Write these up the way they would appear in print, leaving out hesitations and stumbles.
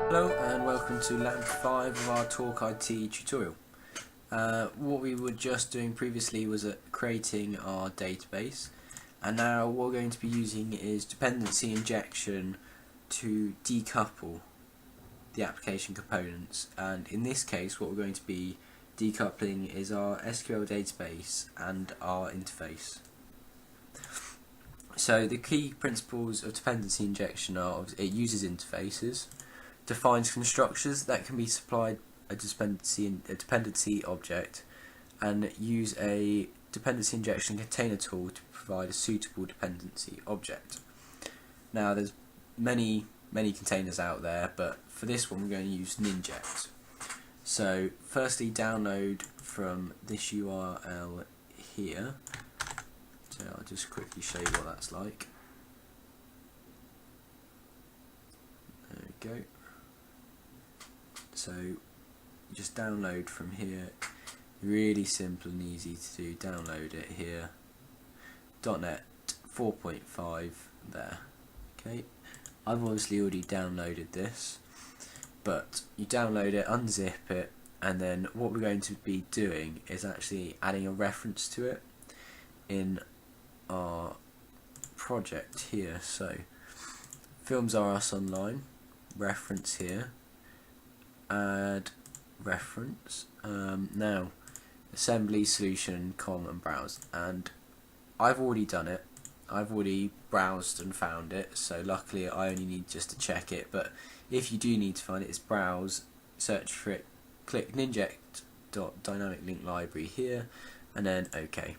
Hello and welcome to Lab 5 of our Talk IT tutorial. What we were just doing previously was creating our database, and now what we're going to be using is dependency injection to decouple the application components. And in this case what we're going to be decoupling is our SQL database and our interface. So the key principles of dependency injection are it uses interfaces, defines constructors that can be supplied a dependency object, and use a dependency injection container tool to provide a suitable dependency object. Now there's many containers out there, but for this one we're going to use Ninject. So firstly, download from this URL here. So I'll just quickly show you what that's like. There we go. So just download from here. Really simple and easy to do. Download it here. .NET 4.5 there. Okay. I've obviously already downloaded this, but you download it, unzip it, and then what we're going to be doing is actually adding a reference to it in our project here. So Films Are Us Online, reference here, add reference. Now assembly solution com and browse, and I've already done it. I've already browsed and found it, so luckily I only need just to check it. But if you do need to find it, it's browse, search for it, click Ninject.dynamic link library here, and then OK.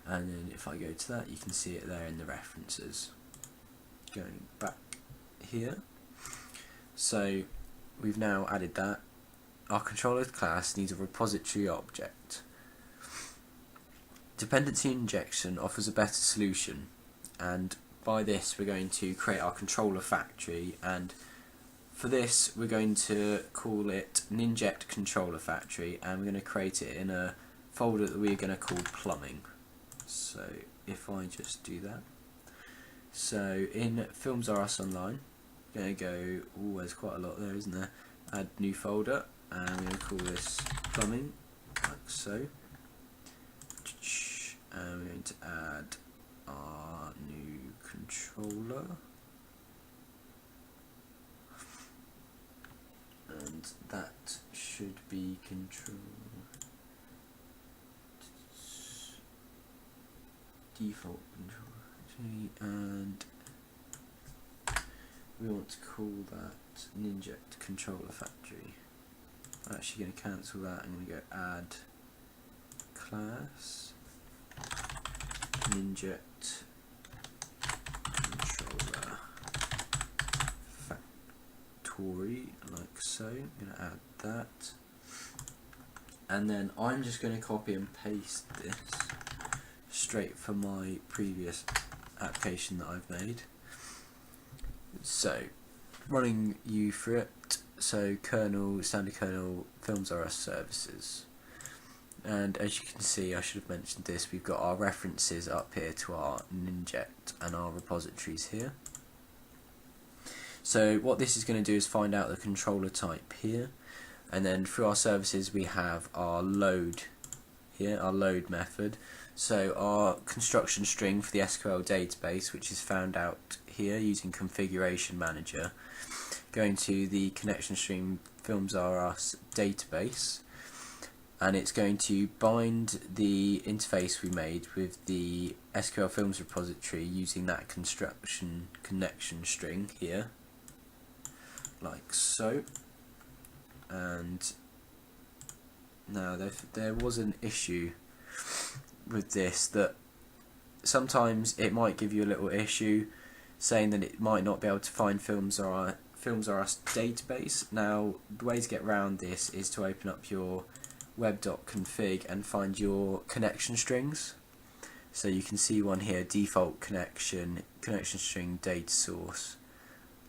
And then if I go to that, you can see it there in the references. Going back here, so we've now added that. Our controller class needs a repository object. Dependency injection offers a better solution, and by this we're going to create our controller factory, and for this we're going to call it Ninject controller factory, and we're going to create it in a folder that we're going to call plumbing. So if I just do that, so in Films Are Us Online, I'm going to go, there's quite a lot there, isn't there? Add new folder, and I'm going to call this plumbing, like so. And we're going to add our new controller, and that should be default controller, and we want to call that Ninject controller factory. I'm actually going to cancel that. I'm going to go add class Ninject controller factory, like so. I'm going to add that, and then I'm just going to copy and paste this straight from my previous application that I've made. So running you through it. So kernel, standard kernel, Films Are Us services. And as you can see, I should have mentioned this, we've got our references up here to our Ninject and our repositories here. So what this is going to do is find out the controller type here, and then through our services we have our load here, our load method. So our construction string for the SQL database, which is found out here using configuration manager, going to the connection string Films Are Us database, and it's going to bind the interface we made with the SQL Films repository using that construction connection string here, like so. And now there was an issue with this, that sometimes it might give you a little issue saying that it might not be able to find Films Are Us database. Now the way to get around this is to open up your web.config and find your connection strings. So you can see one here, default connection string data source,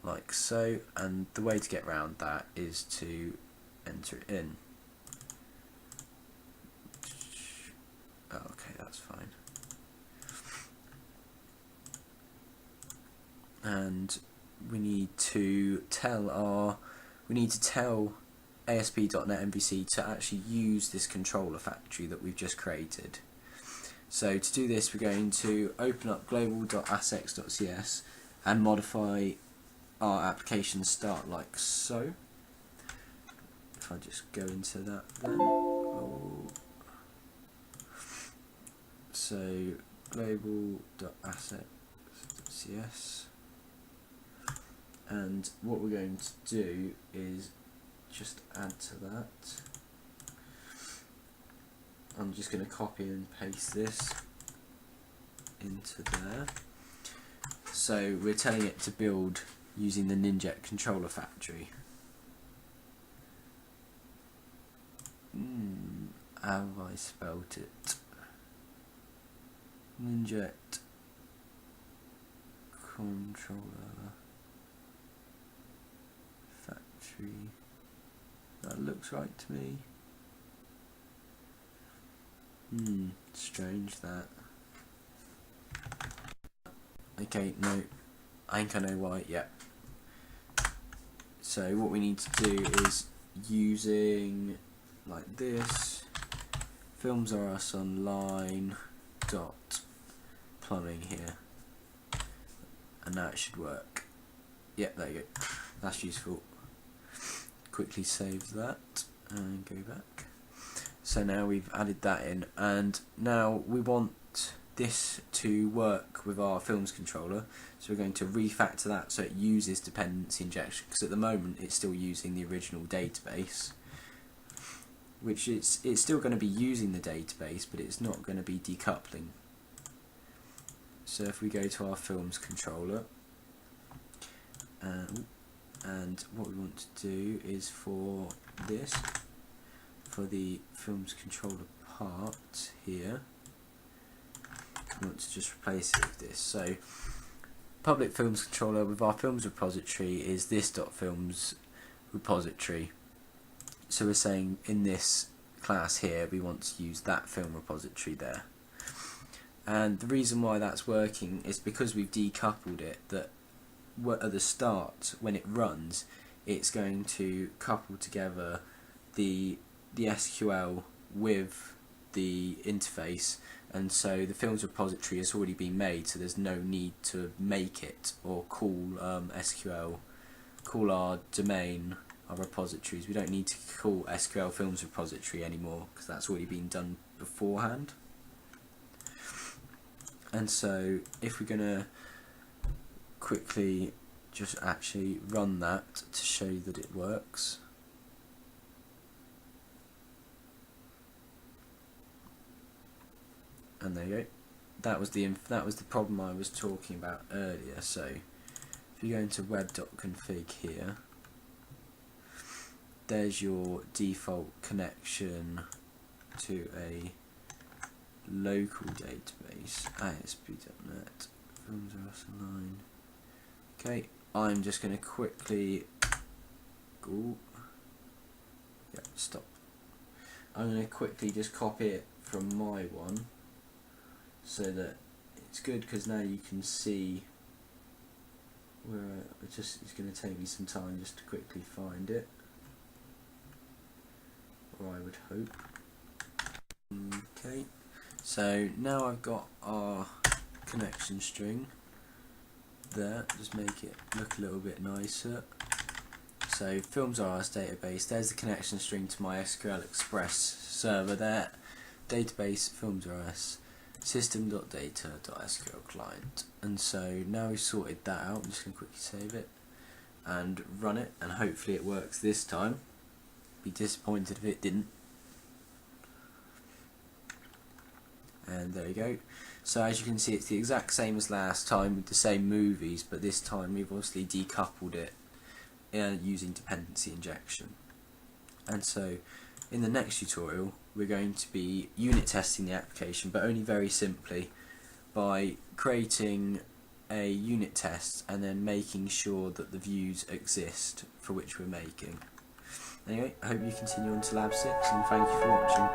like so, and the way to get around that is to enter it in. Okay, that's fine. And we need to tell ASP.NET MVC to actually use this controller factory that we've just created. So to do this, we're going to open up global.assets.cs and modify our application start like so. If I just go into that then. Oh. So global.assets.cs, and what we're going to do is just add to that. I'm just going to copy and paste this into there. So we're telling it to build using the Ninject controller factory. How have I spelt it? Ninject controller factory. That looks right to me. Strange that. Okay, no, I think I know why. Yeah. So what we need to do is using like this, films are us online dot plumbing here, and that should work. Yep, there you go. That's useful. Quickly save that and go back. So now we've added that in, and now we want this to work with our films controller, so we're going to refactor that so it uses dependency injection, because at the moment it's still using the original database, which it's still going to be using the database, but it's not going to be decoupling. So if we go to our films controller, and what we want to do is for this, for the films controller part here, we want to just replace it with this. So public films controller with our films repository is this .films repository. So we're saying in this class here we want to use that film repository there. And the reason why that's working is because we've decoupled it, that at the start when it runs it's going to couple together the SQL with the interface, and so the films repository has already been made, so there's no need to make it or call SQL, call our domain, our repositories. We don't need to call SQL films repository anymore because that's already been done beforehand. And so if we're going to quickly just actually run that to show you that it works. And there you go. That was the problem I was talking about earlier. So if you go into web.config here, there's your default connection to a local database, ASP.NET, films are us online. Okay, I'm just going to quickly stop. I'm going to quickly just copy it from my one, so that it's good, because now you can see where it's going to take me some time just to quickly find it, or I would hope. Okay, so now I've got our connection string there, just make it look a little bit nicer. So films are us database, there's the connection string to my SQL Express server there, database films are us, system.data.sql client. And so now we've sorted that out, I'm just going to quickly save it and run it, and hopefully it works this time. Be disappointed if it didn't. And there you go. So as you can see, it's the exact same as last time with the same movies, but this time we've obviously decoupled it using dependency injection. And so in the next tutorial we're going to be unit testing the application, but only very simply by creating a unit test and then making sure that the views exist for which we're making. Anyway, I hope you continue on to Lab 6, and thank you for watching.